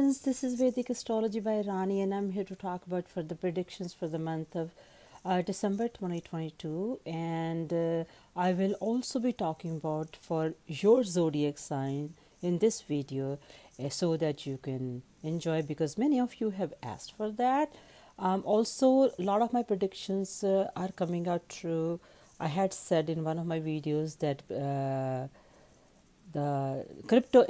friends, this is Vedic Astrology by Rani, and I'm here to talk about for the predictions for the month of December 2022. And I will also be talking about for your zodiac sign in this video, so that you can enjoy, because many of you have asked for that. Also, a lot of my predictions are coming out true. I had said in one of my videos that the crypto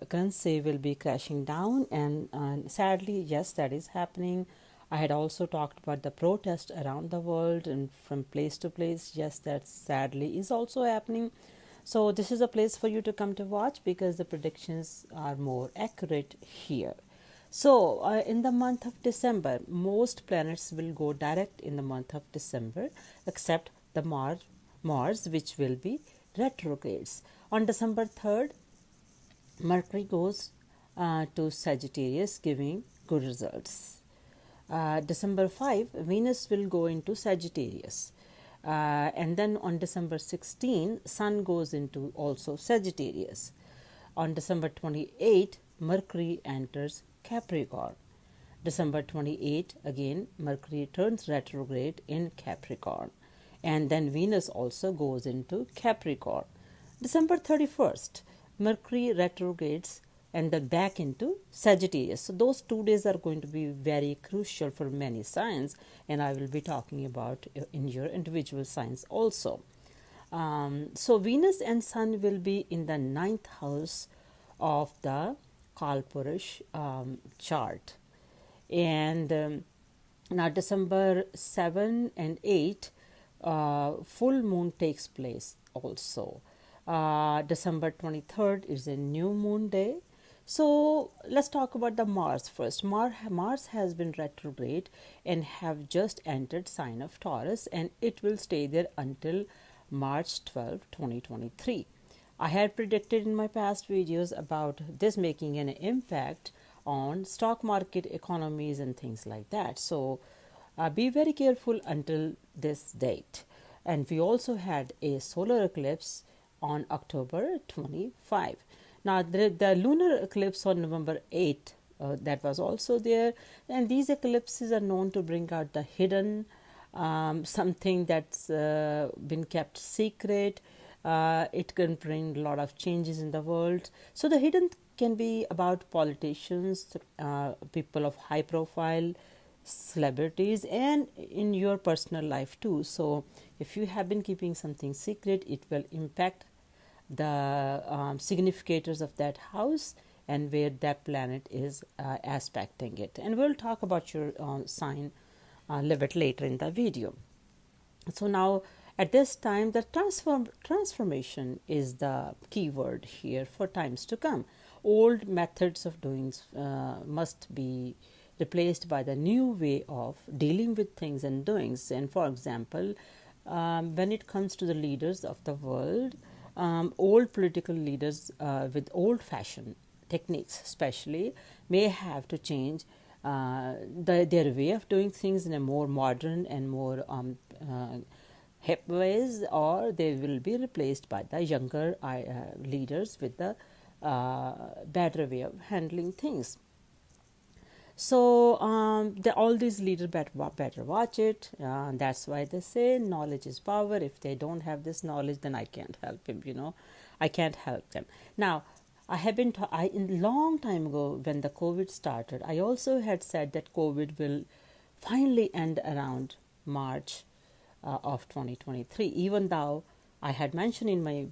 currency will be crashing down, and sadly, yes, that is happening. I had also talked about the protest around the world and from place to place. Yes, that sadly is also happening. So this is a place for you to come to watch, because the predictions are more accurate here. So in the month of December, most planets will go direct in the month of December, except the Mars, which will be retrogrades. On December 3rd, Mercury goes to Sagittarius, giving good results. December 5, Venus will go into Sagittarius. And then on December 16, Sun goes into also Sagittarius. On December 28, Mercury enters Capricorn. December 28, again, Mercury turns retrograde in Capricorn. And then Venus also goes into Capricorn. December 31st, Mercury retrogrades and then back into Sagittarius. So those 2 days are going to be very crucial for many signs, and I will be talking about in your individual signs also. So Venus and Sun will be in the 9th house of the Kalpurush chart. And now December 7 and 8, full moon takes place also. December 23rd is a new moon day. So let's talk about the Mars first. Mars has been retrograde and have just entered sign of Taurus, and it will stay there until March 12, 2023. I had predicted in my past videos about this making an impact on stock market, economies, and things like that. So be very careful until this date. And we also had a solar eclipse on October 25. Now, the lunar eclipse on November 8, that was also there. And these eclipses are known to bring out the hidden, something that's been kept secret. It can bring a lot of changes in the world. So the hidden can be about politicians, people of high profile, celebrities, and in your personal life too. So if you have been keeping something secret, it will impact the significators of that house and where that planet is aspecting it. And we'll talk about your sign a little bit later in the video. So now at this time, the transformation is the key word here for times to come. Old methods of doing must be replaced by the new way of dealing with things and doings. And for example, when it comes to the leaders of the world, old political leaders with old-fashioned techniques especially may have to change their way of doing things in a more modern and more hip ways, or they will be replaced by the younger leaders with the better way of handling things. So all these leaders better watch it. That's why they say knowledge is power. If they don't have this knowledge, then I can't help him. I can't help them. Now, I have been in long time ago when the COVID started, I also had said that COVID will finally end around March of 2023. Even though I had mentioned in my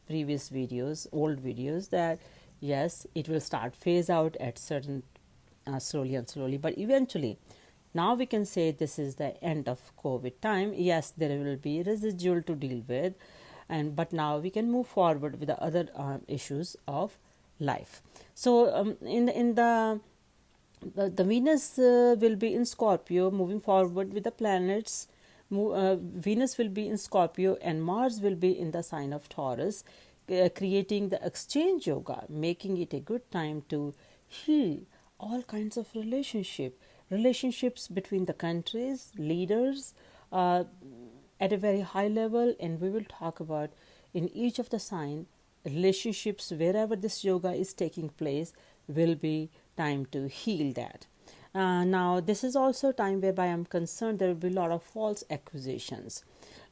previous videos, old videos, that yes, it will start phase out at certain slowly, but eventually, now we can say this is the end of COVID time. Yes, there will be residual to deal with, but now we can move forward with the other issues of life. So in the Venus will be in Scorpio, moving forward with the planets. Venus will be in Scorpio and Mars will be in the sign of Taurus, creating the exchange yoga, making it a good time to heal all kinds of relationships between the countries, leaders at a very high level. And we will talk about in each of the sign relationships wherever this yoga is taking place will be time to heal that. Now, this is also a time whereby I'm concerned there will be a lot of false accusations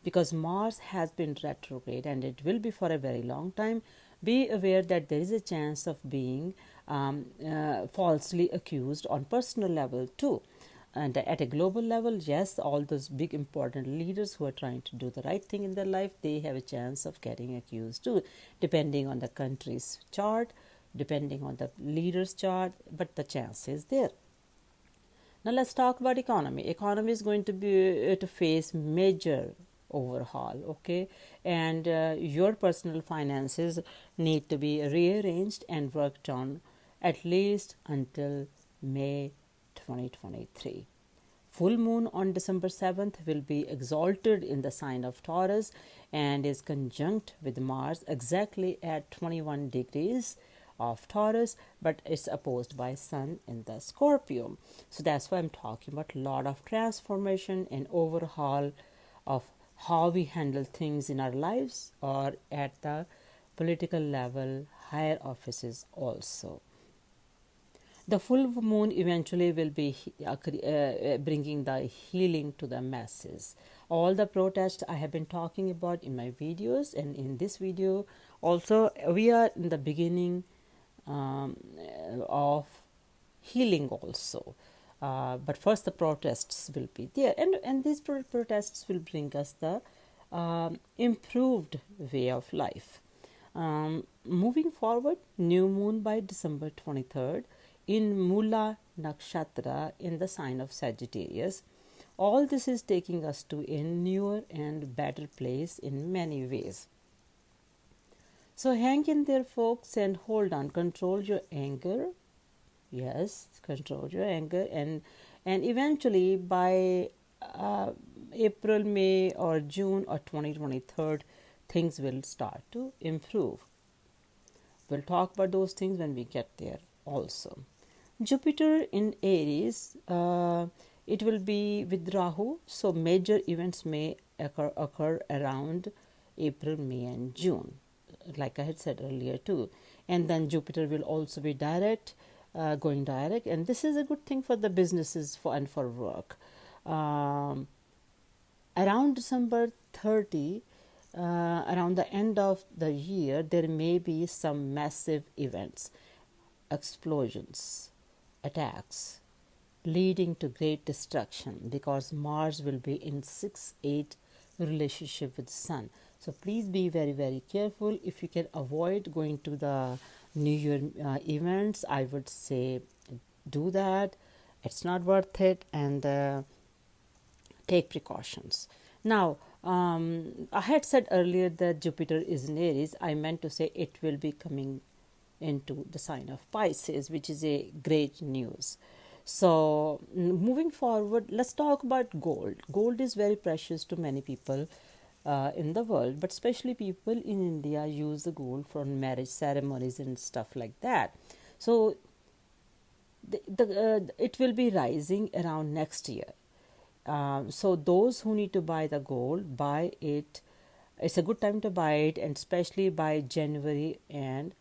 because Mars has been retrograde and it will be for a very long time. Be aware that there is a chance of being falsely accused on personal level too. And at a global level, yes, all those big important leaders who are trying to do the right thing in their life, they have a chance of getting accused too, depending on the country's chart, depending on the leader's chart, but the chance is there. Now let's talk about economy. Economy is going to be to face major overhaul, okay, and your personal finances need to be rearranged and worked on at least until May 2023. Full moon on December 7th will be exalted in the sign of Taurus and is conjunct with Mars exactly at 21 degrees of Taurus, but it's opposed by Sun in the Scorpio. So that's why I'm talking about a lot of transformation and overhaul of how we handle things in our lives or at the political level, higher offices also. The full moon eventually will be bringing the healing to the masses. All the protests I have been talking about in my videos and in this video also, we are in the beginning of healing also. But first the protests will be there, and these protests will bring us the improved way of life. Moving forward, new moon by December 23rd in Mula Nakshatra in the sign of Sagittarius. All this is taking us to a newer and better place in many ways. So hang in there, folks, and hold on. Control your anger. Yes, control your anger, and eventually by April, May, or June or 2023, things will start to improve. We'll talk about those things when we get there also. Jupiter in Aries, it will be with Rahu, so major events may occur around April, May, and June, like I had said earlier too. And then Jupiter will also be going direct, and this is a good thing for the businesses and for work. Around December 30, around the end of the year, there may be some massive events, explosions, attacks, leading to great destruction because Mars will be in 6-8 relationship with Sun. So please be very, very careful. If you can avoid going to the New Year events, I would say do that. It's not worth it, and take precautions. Now, I had said earlier that Jupiter is in Aries. I meant to say it will be coming into the sign of Pisces, which is a great news. So moving forward, let's talk about gold. Gold is very precious to many people in the world, but especially people in India use the gold for marriage ceremonies and stuff like that. So it will be rising around next year. So those who need to buy the gold, buy it. It's a good time to buy it, and especially by January and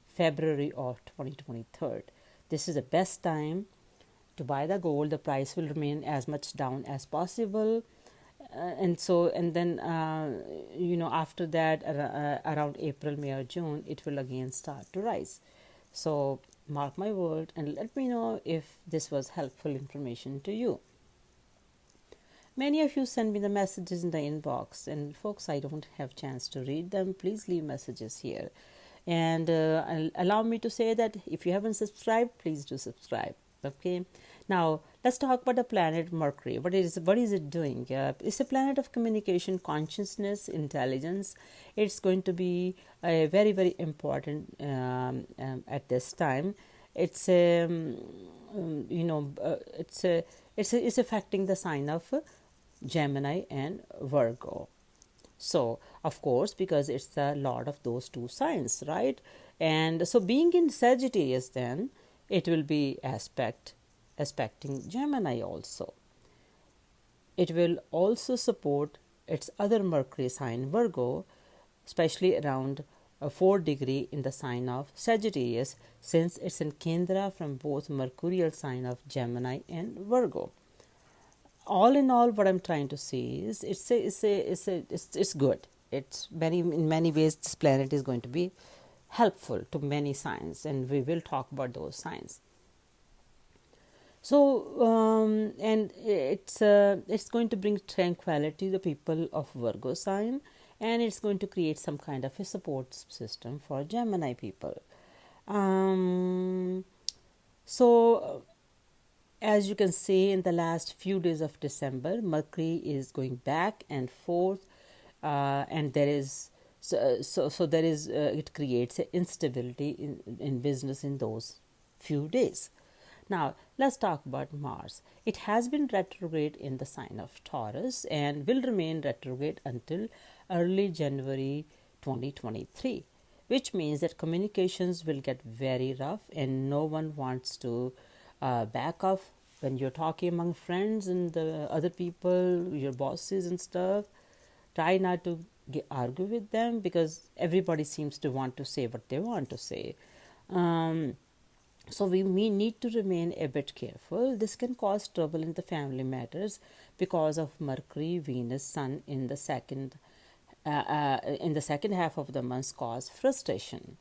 February of 2023. This is the best time to buy the gold. The price will remain as much down as possible. And then after that, around April, May, or June, it will again start to rise. So mark my word and let me know if this was helpful information to you. Many of you send me the messages in the inbox, and folks, I don't have chance to read them. Please leave messages here, and allow me to say that if you haven't subscribed, please do subscribe. Okay. Now let's talk about the planet Mercury. What is it doing? It's a planet of communication, consciousness, intelligence. It's going to be very, very important at this time. It's it's affecting the sign of Gemini and Virgo. So of course, because it's the lord of those two signs, right? And so being in Sagittarius, then it will be aspecting Gemini also. It will also support its other Mercury sign, Virgo, especially around a 4 degree in the sign of Sagittarius, since it's in Kendra from both mercurial sign of Gemini and Virgo. All in all, what I'm trying to say is it's good. It's very, in many ways, this planet is going to be helpful to many signs, and we will talk about those signs. So, and it's going to bring tranquility to the people of Virgo sign, and it's going to create some kind of a support system for Gemini people. So, as you can see, in the last few days of December, Mercury is going back and forth, and there is there is it creates an instability in business in those few days. Now, let's talk about Mars. It has been retrograde in the sign of Taurus and will remain retrograde until early January 2023, which means that communications will get very rough and no one wants to back off when you're talking among friends and the other people, your bosses and stuff. Try not to argue with them because everybody seems to want to say what they want to say. So we need to remain a bit careful. This can cause trouble in the family matters because of Mercury, Venus, Sun in the second half of the month cause frustration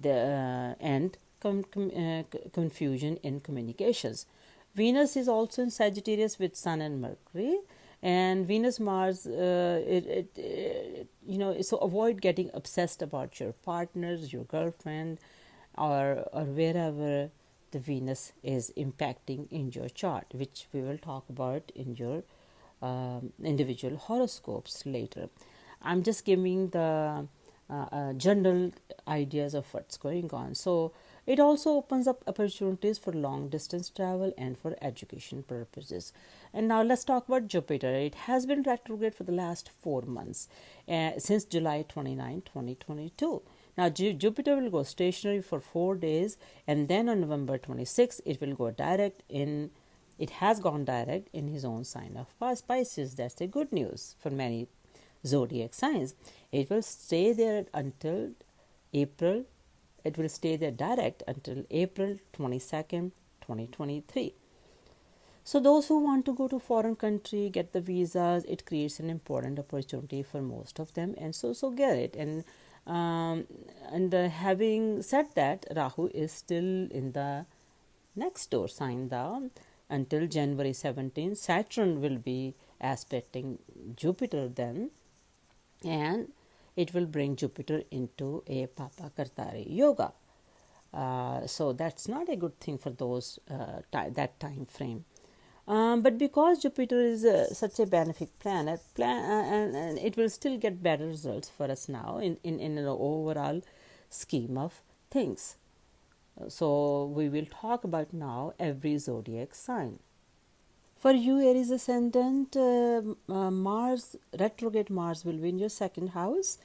and confusion in communications. Venus is also in Sagittarius with Sun and Mercury, and Venus Mars. So avoid getting obsessed about your partners, your girlfriend, or wherever the Venus is impacting in your chart, which we will talk about in your individual horoscopes later. I'm just giving the general ideas of what's going on. So it also opens up opportunities for long distance travel and for education purposes. And now let's talk about Jupiter. It has been retrograde for the last 4 months, since July 29, 2022. Now, Jupiter will go stationary for 4 days, and then on November 26, it will go direct in. It has gone direct in his own sign of Pisces. That's the good news for many zodiac signs. It will stay there until April. It will stay there direct until April 22nd, 2023. So those who want to go to foreign country, get the visas, it creates an important opportunity for most of them, and so get it. And having said that, Rahu is still in the next door sign down until January 17. Saturn will be aspecting Jupiter then, and it will bring Jupiter into a Papa Kartari yoga. So that's not a good thing for those that time frame. But because Jupiter is such a benefic planet, and it will still get better results for us now in an overall scheme of things. So we will talk about now every zodiac sign. For you, Aries ascendant, retrograde Mars will be in your second house,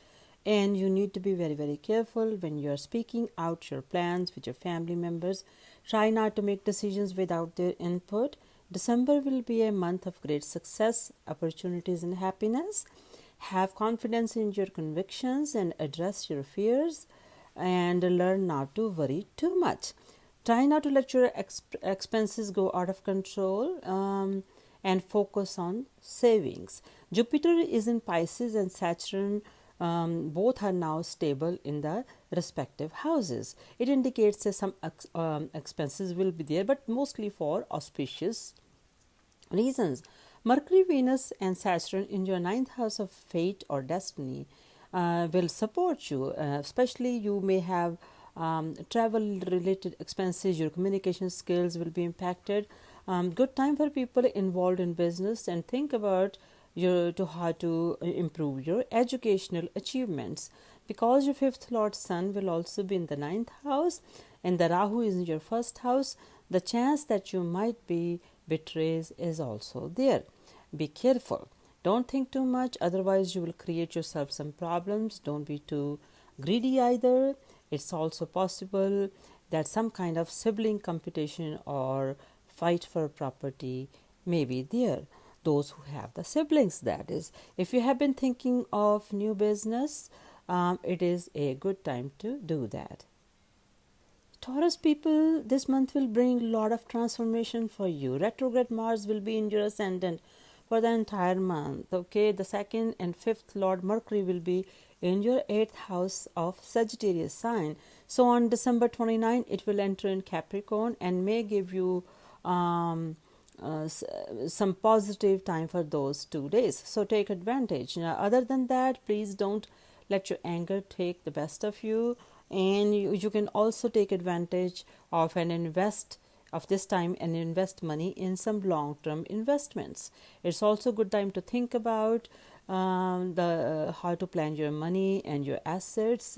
and you need to be very, very careful when you are speaking out your plans with your family members. Try not to make decisions without their input. December will be a month of great success, opportunities, and happiness. Have confidence in your convictions and address your fears, and learn not to worry too much. Try not to let your expenses go out of control, and focus on savings. Jupiter is in Pisces and Saturn both are now stable in the respective houses. It indicates that some expenses will be there, but mostly for auspicious reasons. Mercury, Venus, and Saturn in your ninth house of fate or destiny will support you. Especially, you may have travel-related expenses. Your communication skills will be impacted. Good time for people involved in business, and think about how to improve your educational achievements. Because your fifth Lord Sun will also be in the ninth house, and the Rahu is in your first house, the chance that you might be betrayed is also there. Be careful. Don't think too much, otherwise you will create yourself some problems. Don't be too greedy either. It's also possible that some kind of sibling competition or fight for property may be there. Those who have the siblings, that is. If you have been thinking of new business, it is a good time to do that. Taurus people, this month will bring a lot of transformation for you. Retrograde Mars will be in your ascendant for the entire month. Okay, the second and fifth Lord Mercury will be in your eighth house of Sagittarius sign. So on December 29, it will enter in Capricorn and may give you some positive time for those 2 days. So take advantage. Now, other than that, please don't let your anger take the best of you. And you can also take advantage of this time and invest money in some long-term investments. It's also a good time to think about the how to plan your money and your assets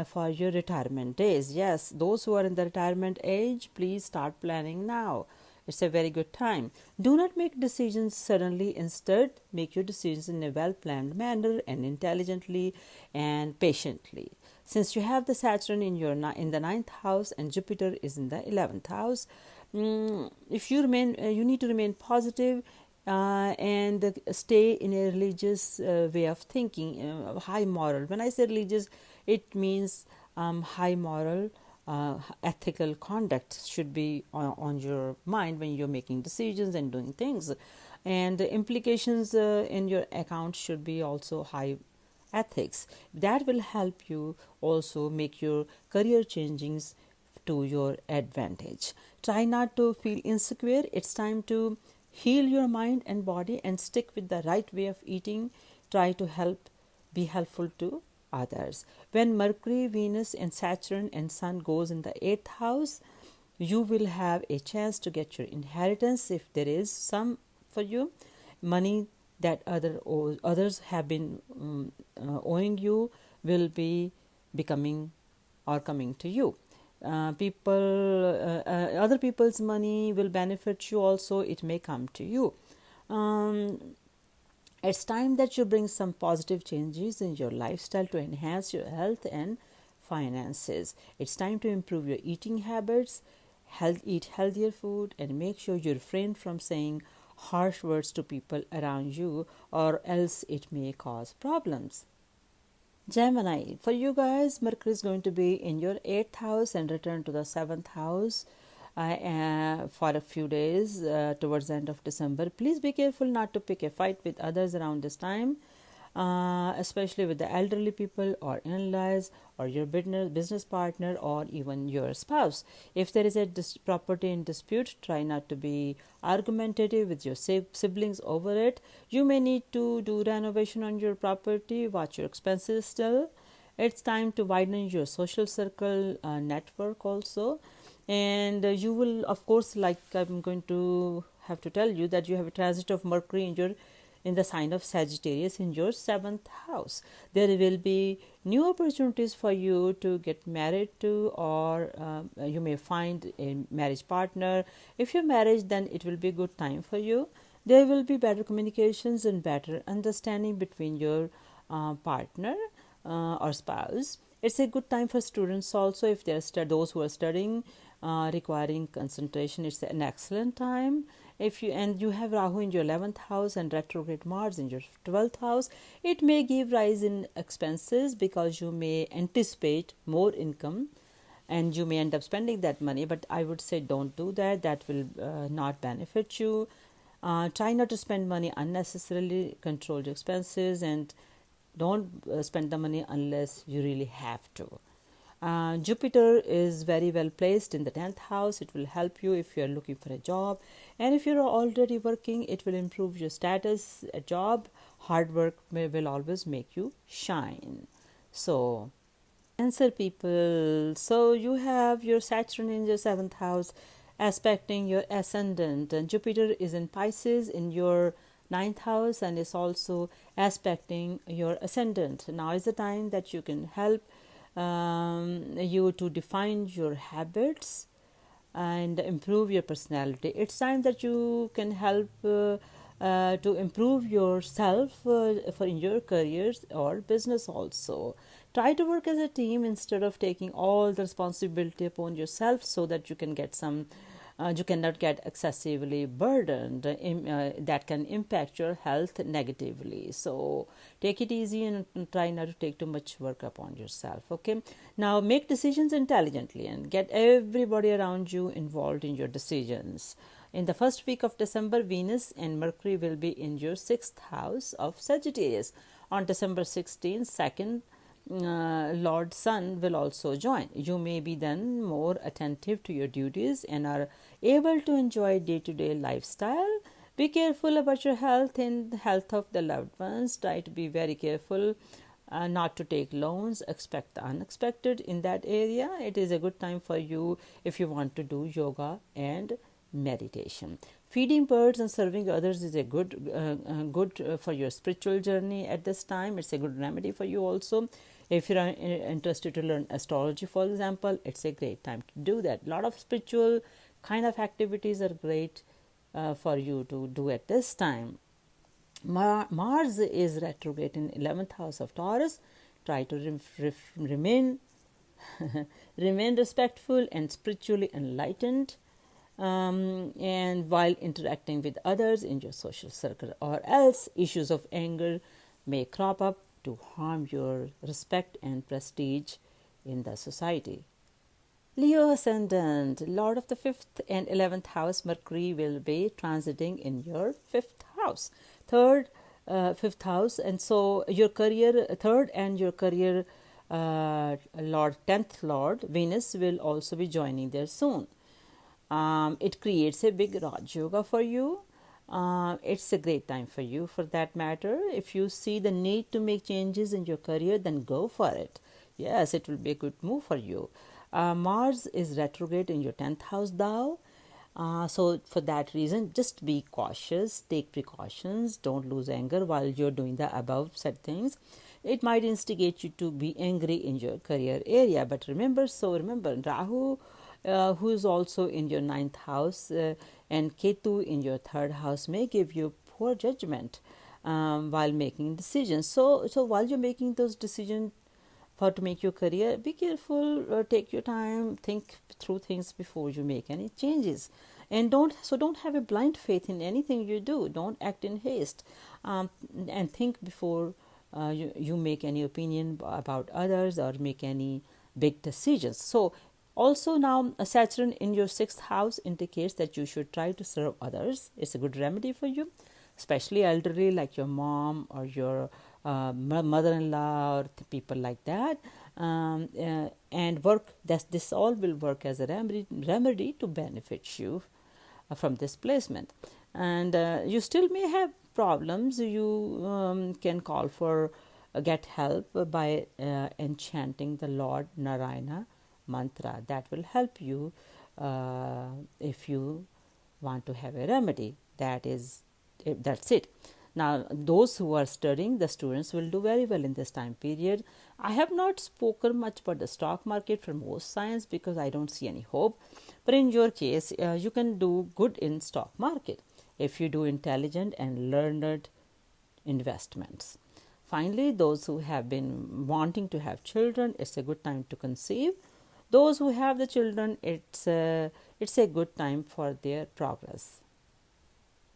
for your retirement days. Yes, those who are in the retirement age, please start planning now. It's a very good time. Do not make decisions suddenly. Instead, make your decisions in a well-planned manner and intelligently and patiently. Since you have the Saturn in the ninth house and Jupiter is in the 11th house, if you need to remain positive and stay in a religious way of thinking, high moral. When I say religious, it means high moral. Ethical conduct should be on your mind when you're making decisions and doing things, and the implications in your account should be also high ethics. That will help you also make your career changings to your advantage. Try not to feel insecure. It's time to heal your mind and body and stick with the right way of eating. Try to be helpful to others. When Mercury, Venus and Saturn and Sun goes in the 8th house, you will have a chance to get your inheritance if there is some for you. Money that others have been owing you will be becoming or coming to you. Other people's money will benefit you also. It may come to you. It's time that you bring some positive changes in your lifestyle to enhance your health and finances. It's time to improve your eating habits, eat healthier food, and make sure you refrain from saying harsh words to people around you, or else it may cause problems. Gemini, for you guys, Mercury is going to be in your 8th house and return to the 7th house for a few days towards the end of December. Please be careful not to pick a fight with others around this time, especially with the elderly people or in-laws or your business partner or even your spouse. If there is a property in dispute, try not to be argumentative with your siblings over it. You may need to do renovation on your property. Watch your expenses still. It's time to widen your social circle network also. And you will, of course, like I'm going to have to tell you that you have a transit of Mercury in the sign of Sagittarius in your 7th house. There will be new opportunities for you to get married to, or you may find a marriage partner. If you're married, then it will be a good time for you. There will be better communications and better understanding between your partner or spouse. It's a good time for students also. If they're those who are studying, requiring concentration, it's an excellent time. If you have Rahu in your 11th house and retrograde Mars in your 12th house, it may give rise in expenses because you may anticipate more income and you may end up spending that money. But I would say don't do that. That will not benefit you. Try not to spend money unnecessarily. Control your expenses and don't spend the money unless you really have to. Jupiter is very well placed in the 10th house. It will help you if you are looking for a job, and if you are already working, it will improve your status at job. Hard work will always make you shine. So, Cancer people, so you have your Saturn in your 7th house aspecting your ascendant, and Jupiter is in Pisces in your 9th house and is also aspecting your ascendant. Now is the time that you can help you to define your habits and improve your personality. It's time that you can help to improve yourself for in your careers or business also. Try to work as a team instead of taking all the responsibility upon yourself so that you can get some You cannot get excessively burdened. That can impact your health negatively. So take it easy and try not to take too much work upon yourself. Okay. Now make decisions intelligently and get everybody around you involved in your decisions. In the first week of December, Venus and Mercury will be in your sixth house of Sagittarius. On December 16th, second Lord Sun will also join. You may be then more attentive to your duties and are able to enjoy day-to-day lifestyle. Be careful about your health and the health of the loved ones. Try to be very careful not to take loans, expect the unexpected in that area. It is a good time for you if you want to do yoga and meditation. Feeding birds and serving others is a good for your spiritual journey at this time. It's a good remedy for you also. If you are interested to learn astrology, for example, it's a great time to do that. A lot of spiritual kind of activities are great for you to do at this time. Mars is retrograde in 11th house of Taurus. Try to remain remain respectful and spiritually enlightened, and while interacting with others in your social circle, or else issues of anger may crop up to harm your respect and prestige in the society. Leo ascendant, Lord of the 5th and 11th house, Mercury will be transiting in your 5th house, 5th house, and so your career, 3rd, and your career Lord, 10th Lord, Venus will also be joining there soon. It creates a big Raj Yoga for you. It's a great time for you for that matter. If you see the need to make changes in your career, then go for it. Yes, it will be a good move for you. Mars is retrograde in your 10th house thou. So for that reason, just be cautious, take precautions, don't lose anger while you're doing the above said things. It might instigate you to be angry in your career area, but remember, Rahu, who is also in your 9th house, and Ketu in your 3rd house may give you poor judgment while making decisions. So while you're making those decisions for to make your career, be careful, take your time, think through things before you make any changes, and don't have a blind faith in anything you do. Don't act in haste, and think before you make any opinion about others or make any big decisions. So also now Saturn in your 6th house indicates that you should try to serve others. It's a good remedy for you, especially elderly like your mom or your mother-in-law or people like that, and work. This all will work as a remedy to benefit you from this placement. And you still may have problems. You can call for get help by enchanting the Lord Narayana mantra. That will help you if you want to have a remedy. That's it. Now, those who are studying, the students will do very well in this time period. I have not spoken much about the stock market for most signs because I don't see any hope. But in your case, you can do good in stock market if you do intelligent and learned investments. Finally, those who have been wanting to have children, it's a good time to conceive. Those who have the children, it's a good time for their progress.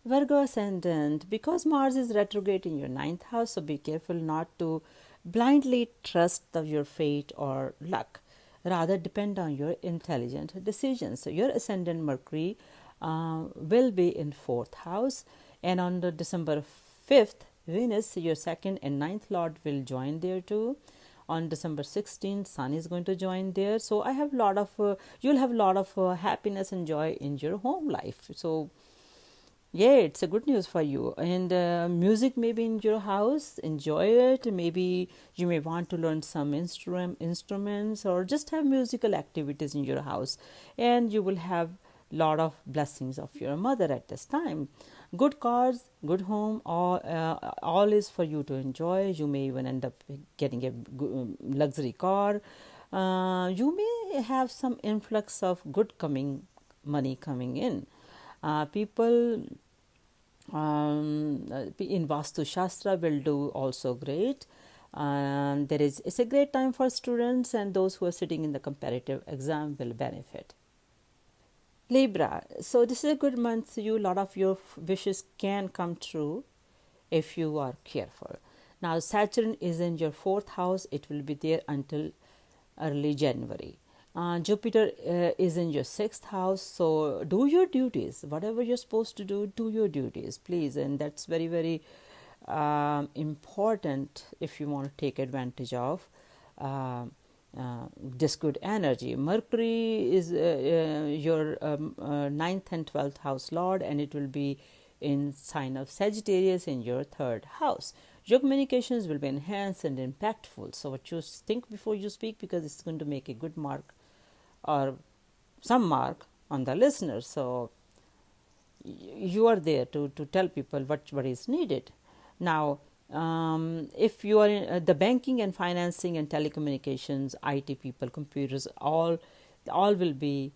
Virgo ascendant, because Mars is retrograde in your 9th house, so be careful not to blindly trust your fate or luck. Rather, depend on your intelligent decisions. So your ascendant Mercury will be in 4th house, and on the December 5th, Venus, your 2nd and 9th Lord, will join there too. On December 16th, Sun is going to join there. So I have you'll have a lot of happiness and joy in your home life. So yeah, it's a good news for you. And music may be in your house. Enjoy it. Maybe you may want to learn some instruments or just have musical activities in your house. And you will have a lot of blessings of your mother at this time. Good cars, good home, all is for you to enjoy. You may even end up getting a luxury car. You may have some influx of good money coming in. People in Vastu Shastra will do also great. It's a great time for students, and those who are sitting in the comparative exam will benefit. Libra, so this is a good month. You, a lot of your wishes can come true if you are careful. Now, Saturn is in your fourth house. It will be there until early January. Jupiter is in your sixth house. So, do your duties. Whatever you're supposed to do, do your duties, please. And that's very, very important if you want to take advantage of this good energy. Mercury is your ninth and 12th house lord, and it will be in sign of Sagittarius in your third house. Your communications will be enhanced and impactful. So what you think before you speak, because it's going to make a good mark or some mark on the listener. So you are there to tell people what is needed. Now, if you are in the banking and financing and telecommunications, IT people, computers, all will be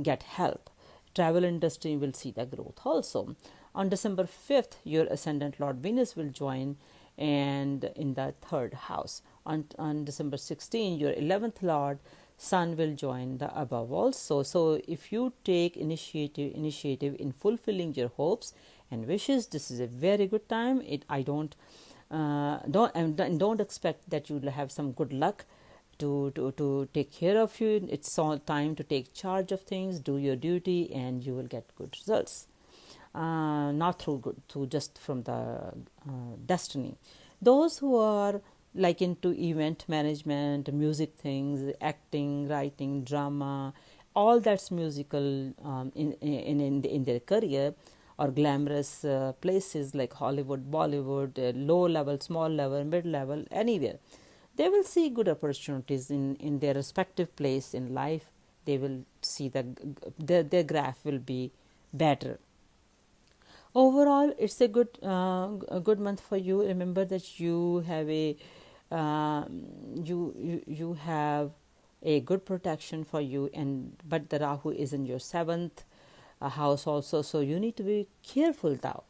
get help. Travel industry will see the growth also. On December 5th, your ascendant Lord Venus will join and in the third house. On December 16th, your 11th Lord Sun will join the above also. So if you take initiative in fulfilling your hopes and wishes, this is a very good time. I don't expect that you will have some good luck to take care of you. It's all time to take charge of things, do your duty, and you will get good results. Not through just from the destiny. Those who are like into event management, music things, acting, writing, drama, all that's musical in their career, or glamorous places like Hollywood, Bollywood, low level, small level, mid level, anywhere, they will see good opportunities in their respective place in life. They will see their graph will be better. Overall, it's a good month for you. Remember that you have you have a good protection for you, but the Rahu is in your seventh house also, so you need to be careful now.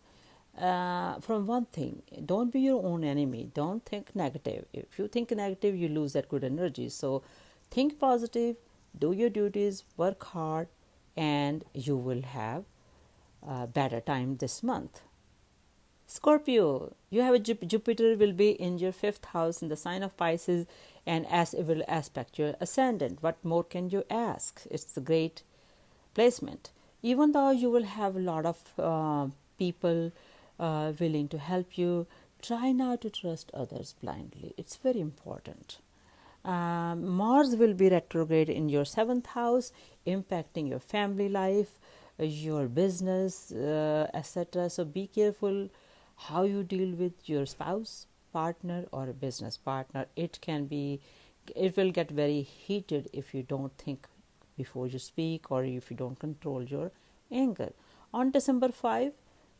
From one thing, don't be your own enemy. Don't think negative. If you think negative, you lose that good energy. So think positive, do your duties, work hard, and you will have better time this month. Scorpio, you have a Jupiter will be in your fifth house in the sign of Pisces, and as it will aspect your ascendant. What more can you ask? It's a great placement. Even though you will have a lot of people willing to help you, try not to trust others blindly. It's very important. Mars will be retrograde in your seventh house, impacting your family life, your business, etc. So be careful how you deal with your spouse, partner, or a business partner. It will get very heated if you don't think before you speak, or if you don't control your anger. On December 5,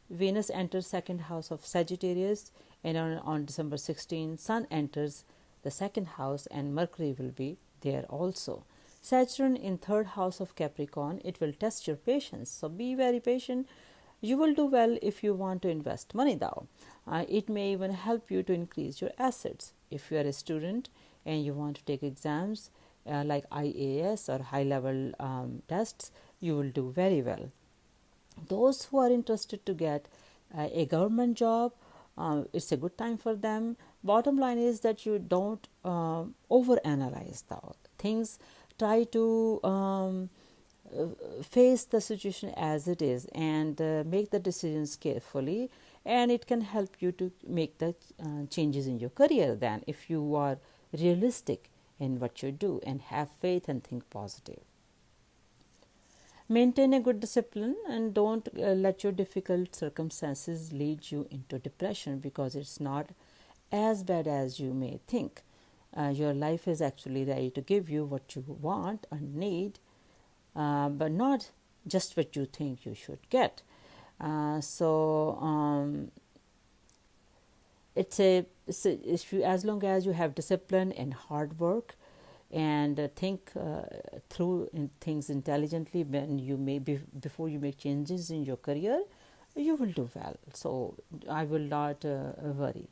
Venus enters second house of Sagittarius, and on December 16, Sun enters the second house, and Mercury will be there also. Saturn in third house of Capricorn, it will test your patience. So be very patient. You will do well if you want to invest money though. It may even help you to increase your assets. If you are a student and you want to take exams like IAS or high level tests, you will do very well. Those who are interested to get a government job, it's a good time for them. Bottom line is that you don't overanalyze the things. Try to face the situation as it is, and make the decisions carefully, and it can help you to make the changes in your career then, if you are realistic in what you do and have faith and think positive. Maintain a good discipline, and don't let your difficult circumstances lead you into depression, because it's not as bad as you may think. Your life is actually ready to give you what you want and need, but not just what you think you should get. As long as you have discipline and hard work, and think through things intelligently, before you make changes in your career, you will do well. So I will not worry.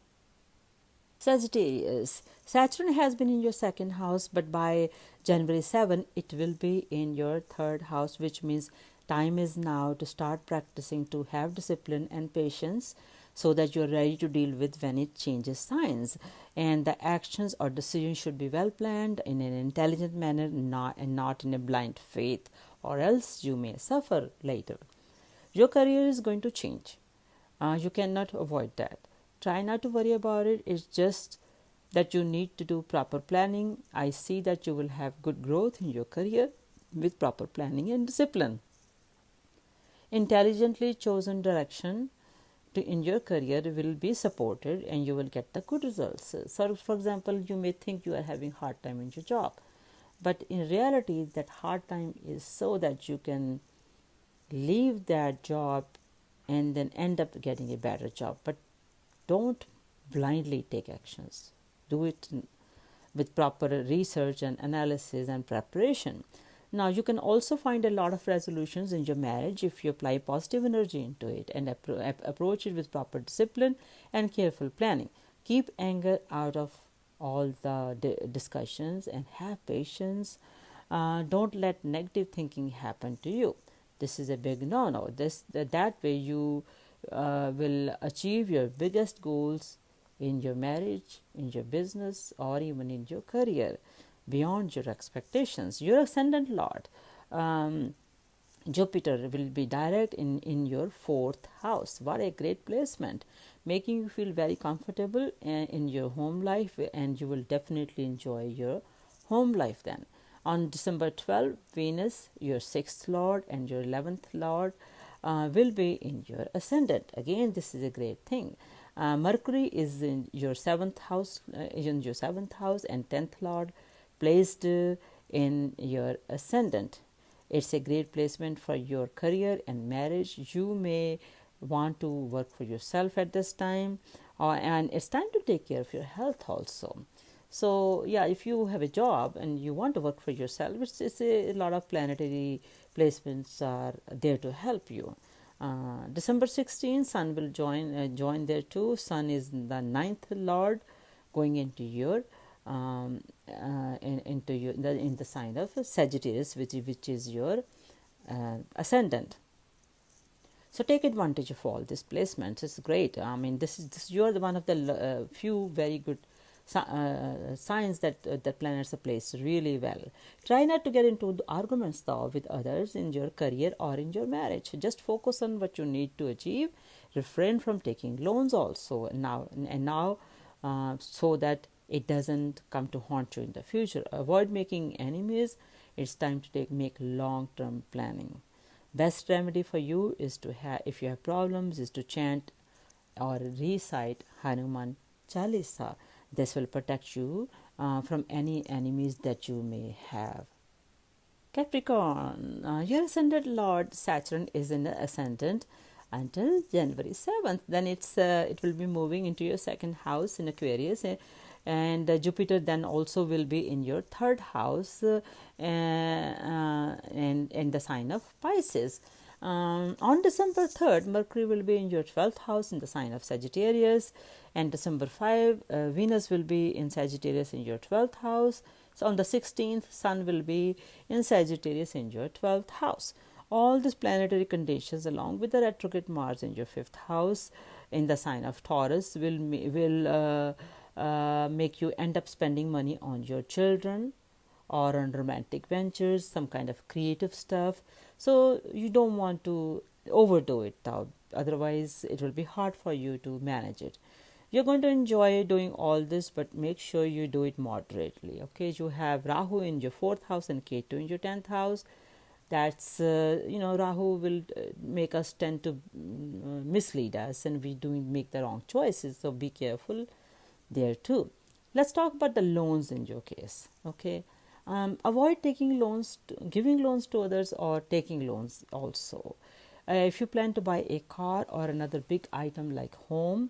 Sagittarius, Saturn has been in your second house, but by January 7, it will be in your third house, which means Time is now to start practicing to have discipline and patience so that you're ready to deal with when it changes signs. And the actions or decisions should be well planned in an intelligent manner, not in a blind faith, or else you may suffer later. Your career is going to change. You cannot avoid that. Try not to worry about it. It's just that you need to do proper planning. I see that you will have good growth in your career with proper planning and discipline. Intelligently chosen direction in your career will be supported and you will get the good results. So, for example, you may think you are having hard time in your job, but in reality, that hard time is so that you can leave that job and then end up getting a better job. But don't blindly take actions. Do it with proper research and analysis and preparation. Now, you can also find a lot of resolutions in your marriage if you apply positive energy into it and approach it with proper discipline and careful planning. Keep anger out of all the discussions and have patience. Don't let negative thinking happen to you. This is a big no-no. That way you will achieve your biggest goals in your marriage, in your business, or even in your career beyond your expectations. Your ascendant lord, Jupiter, will be direct in your 4th house. What a great placement, making you feel very comfortable in your home life, and you will definitely enjoy your home life then. On December 12th, Venus, your 6th lord and your 11th lord, will be in your ascendant. Again, this is a great thing. Mercury is in your 7th house, and 10th lord placed in your ascendant. It's a great placement for your career and marriage. You may want to work for yourself at this time, and it's time to take care of your health also. So yeah, if you have a job and you want to work for yourself, it's a lot of planetary placements are there to help you. December 16th, Sun will join there too. Sun is the 9th lord, going into your in the sign of Sagittarius, which is your ascendant. So take advantage of all these placements. It's great. I mean, this you are one of the few very good signs that the planets are placed really well. Try not to get into the arguments though with others in your career or in your marriage. Just focus on what you need to achieve. Refrain from taking loans also now, so that it doesn't come to haunt you in the future. Avoid making enemies. It's time to make long-term planning. Best remedy for you is to have, if you have problems, is to chant or recite Hanuman Chalisa. This will protect you from any enemies that you may have. Capricorn, your ascendant lord Saturn is in the ascendant until January 7th. Then it will be moving into your 2nd house in Aquarius, and Jupiter then also will be in your 3rd house and in the sign of Pisces. On December 3rd, Mercury will be in your 12th house in the sign of Sagittarius, and December 5, Venus will be in Sagittarius in your 12th house. So on the 16th, Sun will be in Sagittarius in your 12th house. All these planetary conditions, along with the retrograde Mars in your 5th house in the sign of Taurus, will make you end up spending money on your children or on romantic ventures, some kind of creative stuff. So you don't want to overdo it now. Otherwise, it will be hard for you to manage it. You're going to enjoy doing all this, but make sure you do it moderately. Okay, you have Rahu in your 4th house and Ketu in your 10th house. That's Rahu will make us tend to mislead us, and we do make the wrong choices. So be careful there too. Let's talk about the loans in your case. Okay, avoid taking loans, giving loans to others, or taking loans also. If you plan to buy a car or another big item like home,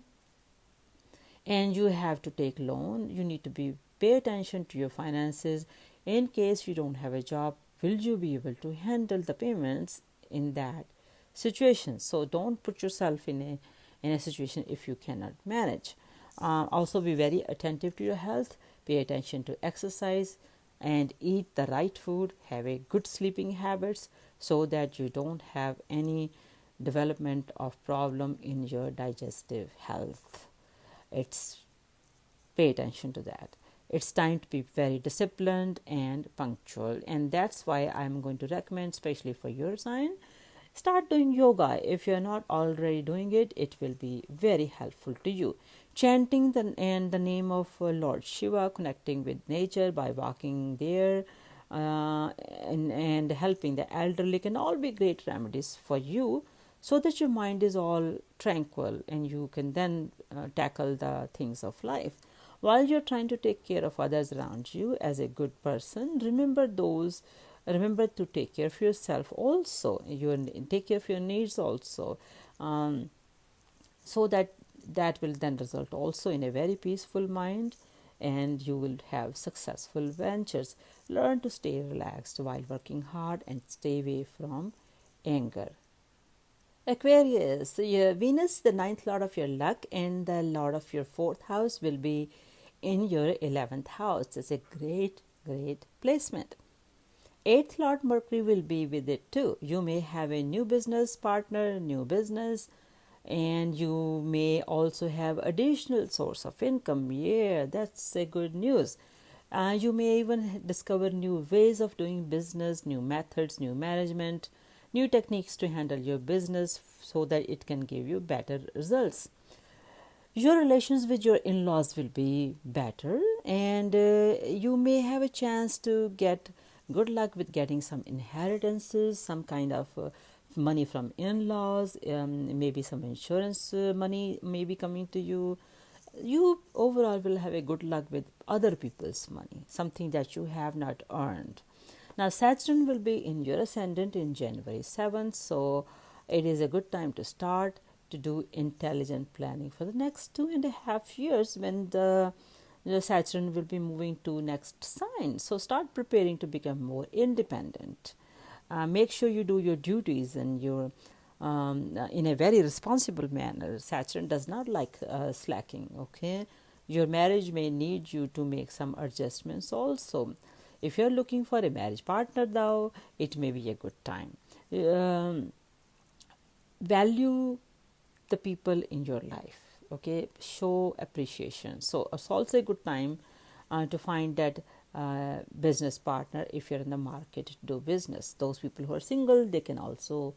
and you have to take loan, you need to pay attention to your finances. In case you don't have a job, will you be able to handle the payments in that situation? So don't put yourself in a situation if you cannot manage. Also be very attentive to your health. Pay attention to exercise and eat the right food. Have a good sleeping habits. so that you don't have any development of problem in your digestive health. It's pay attention to that. It's time to be very disciplined and punctual, and that's why I'm going to recommend, especially for your sign, start doing yoga. If you're not already doing it, it will be very helpful to you. Chanting the name of Lord Shiva, connecting with nature by walking there, and helping the elderly can all be great remedies for you, so that your mind is all tranquil and you can then tackle the things of life. While you're trying to take care of others around you as a good person, remember to take care of yourself also. Take care of your needs also, so that will then result also in a very peaceful mind, and you will have successful ventures. Learn to stay relaxed while working hard and stay away from anger. Aquarius, your Venus, the ninth lord of your luck and the lord of your fourth house, will be in your 11th house. It's a great placement. Eighth lord Mercury will be with it too. You may have a new business partner, new business, and you may also have additional source of income. Yeah, that's a good news. You may even discover new ways of doing business, new methods, new management, new techniques to handle your business so that it can give you better results. Your relations with your in-laws will be better, and you may have a chance to get good luck with getting some inheritances, some kind of money from in-laws, maybe some insurance money may be coming to you. You overall will have a good luck with other people's money, something that you have not earned. Now, Saturn will be in your ascendant in January 7th, so it is a good time to start to do intelligent planning for the next 2.5 years, when the Saturn will be moving to next sign. So start preparing to become more independent. Make sure you do your duties and your in a very responsible manner. Saturn does not like slacking. Okay, your marriage may need you to make some adjustments also. If you're looking for a marriage partner, though, it may be a good time. Value the people in your life. Okay, show appreciation. So it's also a good time to find that business partner if you're in the market to do business. Those people who are single, they can also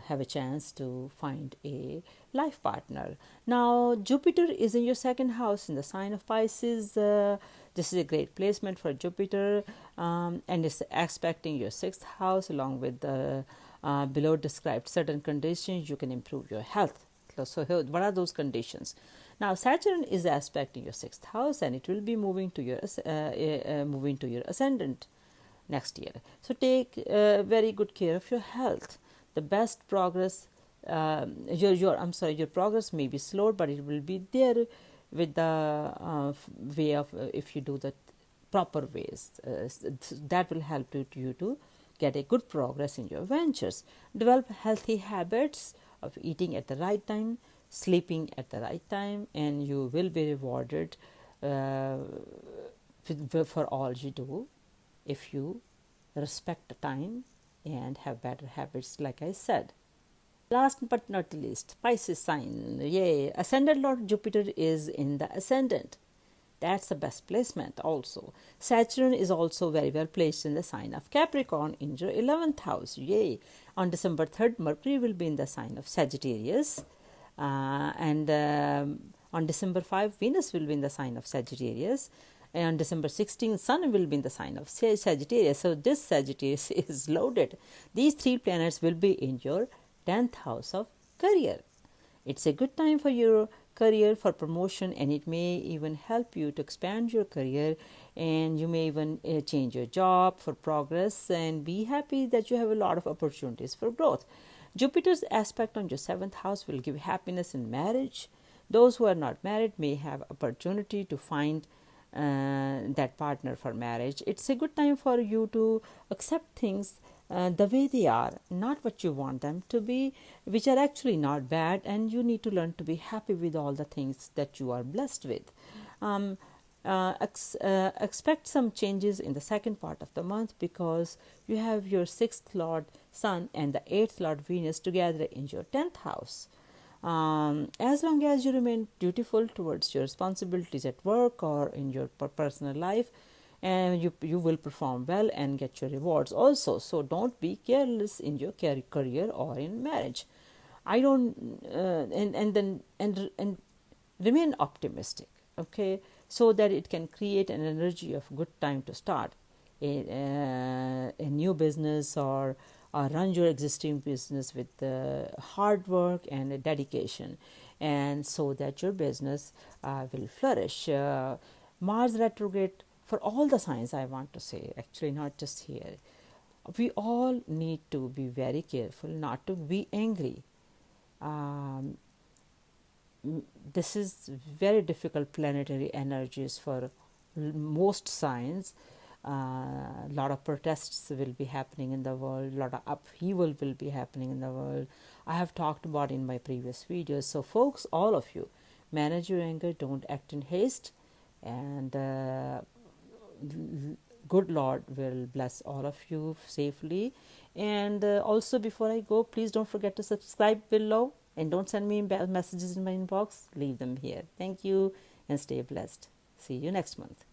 have a chance to find a life partner. Now, Jupiter is in your second house in the sign of Pisces. This is a great placement for Jupiter, and it's aspecting your sixth house along with the below described certain conditions. You can improve your health. So what are those conditions? Now, Saturn is aspecting your sixth house, and it will be moving to your ascendant next year. So take very good care of your health. The best progress, your progress may be slow, but it will be there with the way of if you do the proper ways. That will help you to get a good progress in your ventures. Develop healthy habits of eating at the right time, sleeping at the right time, and you will be rewarded for all you do if you respect the time and have better habits, like I said. Last but not least, Pisces sign. Yay! Ascendant Lord Jupiter is in the ascendant. That's the best placement also. Saturn is also very well placed in the sign of Capricorn in your 11th house. Yay! On December 3rd, Mercury will be in the sign of Sagittarius. And on December 5th, Venus will be in the sign of Sagittarius. And on December 16th, Sun will be in the sign of Sagittarius. So this Sagittarius is loaded. These three planets will be in your 10th house of career. It's a good time for your career, for promotion, and it may even help you to expand your career, and you may even change your job for progress, and be happy that you have a lot of opportunities for growth. Jupiter's aspect on your 7th house will give happiness in marriage. Those who are not married may have opportunity to find that partner for marriage. It's a good time for you to accept things the way they are, not what you want them to be, which are actually not bad, and you need to learn to be happy with all the things that you are blessed with. Expect some changes in the second part of the month, because you have your 6th Lord Sun and the 8th Lord Venus together in your 10th house. As long as you remain dutiful towards your responsibilities at work or in your personal life, and you will perform well and get your rewards also. So don't be careless in your career or in marriage. I don't and remain optimistic, okay, so that it can create an energy of good time to start a new business, or run your existing business with hard work and dedication, and so that your business will flourish. Mars retrograde for all the signs, I want to say, actually, not just here. We all need to be very careful not to be angry. Um, this is very difficult planetary energies for most signs. A lot of protests will be happening in the world, a lot of upheaval will be happening in the world. I have talked about in my previous videos. So folks, all of you, manage your anger, don't act in haste, and good Lord will bless all of you safely. And also, before I go, please don't forget to subscribe below, and don't send me messages in my inbox. Leave them here. Thank you, and stay blessed. See you next month.